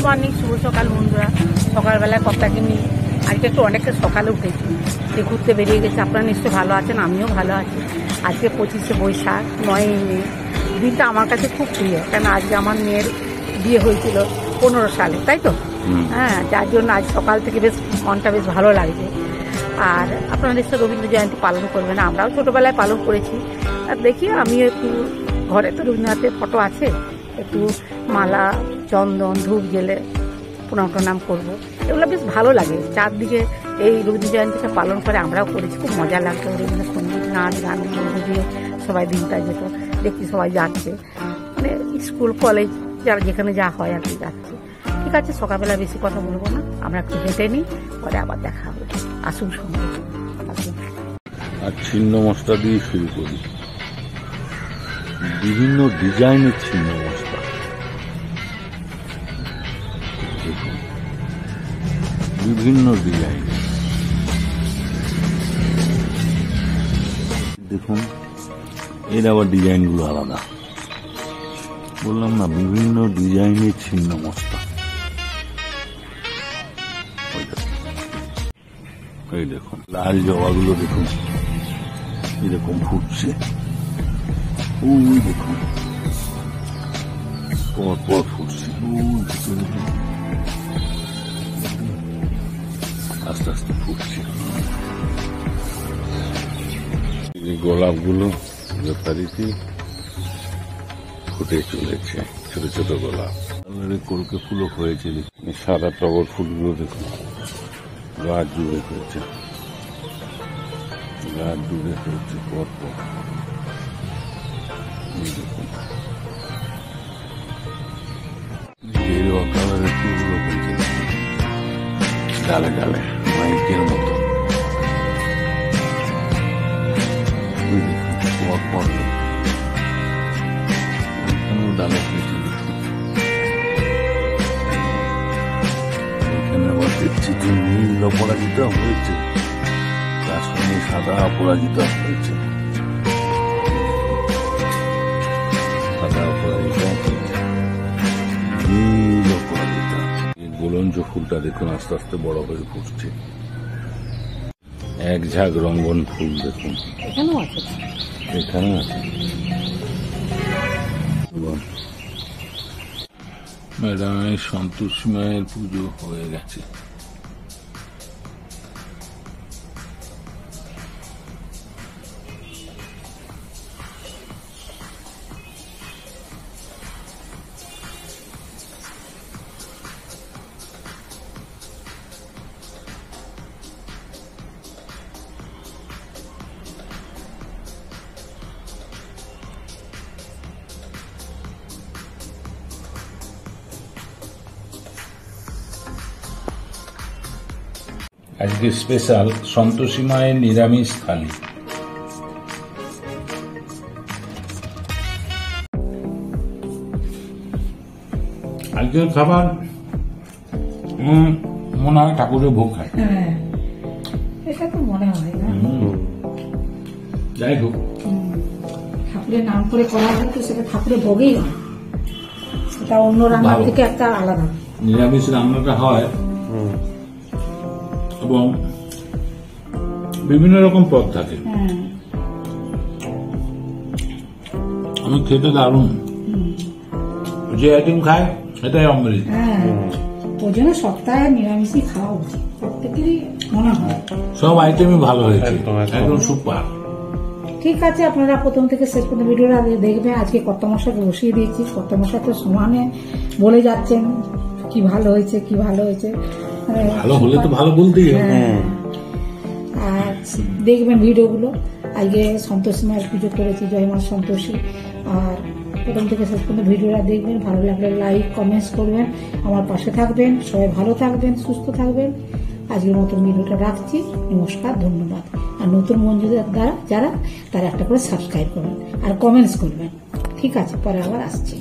Morning, শুভ সকাল বন্ধুরা। সকালবেলায় কর্তাকে নিয়ে আজকে একটু অনেকটা সকালে উঠেছি, যে ঘুরতে বেরিয়ে গেছে। আপনারা নিশ্চয়ই ভালো আছেন, আমিও ভালো আছি। আজকে 25শে বৈশাখ, 9ই মে। দিনটা আমার কাছে খুব প্রিয়, কেন আজকে আমার মেয়ের বিয়ে হয়েছিল 15 সালে, তাই তো? হ্যাঁ, যার জন্য আজ সকাল থেকে বেশ মনটা বেশ ভালো লাগছে। আর আপনারা নিশ্চয়ই রবীন্দ্র জয়ন্তী পালন করবেন, আমরাও ছোটোবেলায় পালন করেছি। আর দেখি আমিও একটু, ঘরে তো রবীন্দ্রনাথের ফটো আছে, একটু মালা, চন্দন, ধূপ জেলে প্রণাম টনাম করবো। এগুলো বেশ ভালো লাগে। চারদিকে এই রবীন্দ্র জয়ন্তীটা পালন করে, আমরাও করেছি, খুব মজা লাগতো। রবীন্দ্রসঙ্গীত, নাচ গান দিয়ে সবাই দিনটা যেত। দেখছি সবাই যাচ্ছে, মানে স্কুল কলেজ যারা যেখানে যা হয় আর কি যাচ্ছে। ঠিক আছে, সকালবেলা বেশি কথা বলবো না, আমরা একটু হেঁটে নিই, পরে আবার দেখা হবে। আসুন সঙ্গে আসুন। আর ছিন্ন মশলা দিয়ে শুরু করি। বিভিন্ন ডিজাইনের ছিন্ন মশলা, দেখুন, বিভিন্ন ডিজাইন। দেখুন, এর আবার ডিজাইনগুলো আলাদা। বললাম না, বিভিন্ন ডিজাইনের ছিন্ন মশলা। এই দেখুন, লাল জবাগুলো দেখুন এরকম ফুটছে। ওই দেখুন, পর পর ফুটছে, আস্তে আস্তে ফুটছে। এই গোলাপগুলো যথারীতি ফুটে চলেছে, ছোট ছোট গোলাপ। কলকে ফুলও হয়েছে, সাদা টগর ফুলগুলো দেখুন গাছ জুড়ে হয়েছে, গাছ জুড়ে হয়েছে পর পর। গেরুয়া কালারের ফুলগুলো হয়েছে ডালে ডালে, মাইকের মতো। পর পর এখানেও ডালে হয়েছে, এখানে আবার দেখছি যে নীল অপরাজিতা হয়েছে, তার সঙ্গে সাদা অপরাজিতা হয়েছে। গোলঞ্জ ফুলটা দেখুন আস্তে আস্তে বড় হয়ে ফুটছে। এক ঝাঁক রঙ্গন ফুল দেখুন, এখানে আছে। ম্যাডাম, সন্তোষী মায়ের পুজো হয়ে গেছে। আজকে স্পেশাল সন্তোষী মায়ের নিরামিষ থালি। আজকের খাবার মনে হয় ঠাকুরের ভোগ খায়। এটা তো মনে হয় না, যাই হোক, ঠাকুরের নাম করে করা হয় তো সেটা ঠাকুরের ভোগেই হয়, সেটা অন্য রান্না থেকে একটা আলাদা। নিরামিষ রান্নাটা হয় এবং বিভিন্ন রকম পদ থাকে। আমি খেতে দারুণ, যে আইটেম খায় সেটাই অমৃত। ওই জন্য সপ্তাহে নিরামিষই খাওয়া উচিত, প্রত্যেকেরই মনে হয়। সব আইটেমই ভালো হয়েছে, একদম সুপার। ঠিক আছে, আপনারা প্রথম থেকে শেষ পর্যন্ত ভিডিওটা দেখবেন। আজকে কর্তামশাইকে বসিয়ে দিয়েছি, কর্তামশাই তো সমানে বলে যাচ্ছেন কি ভালো হয়েছে, কি ভালো হয়েছে। ভালো হলে তো ভালো বলতেই হবে। আর দেখবেন ভিডিওগুলো। আজকে সন্তোষী মায়ের পুজো করেছি, জয় মা সন্তোষী। আর প্রথম থেকে শেষ পর্যন্ত ভিডিওটা দেখবেন, ভালো লাগলে লাইক কমেন্টস করবেন, আমার পাশে থাকবেন। সবাই ভালো থাকবেন, সুস্থ থাকবেন। আজকের মতন ভিডিওটা রাখছি, নমস্কার, ধন্যবাদ। আর নতুন বন্ধুদের দ্বারা যারা, তারা একটা করে সাবস্ক্রাইব করবেন আর কমেন্টস করবেন। ঠিক আছে, পরে আবার আসছি।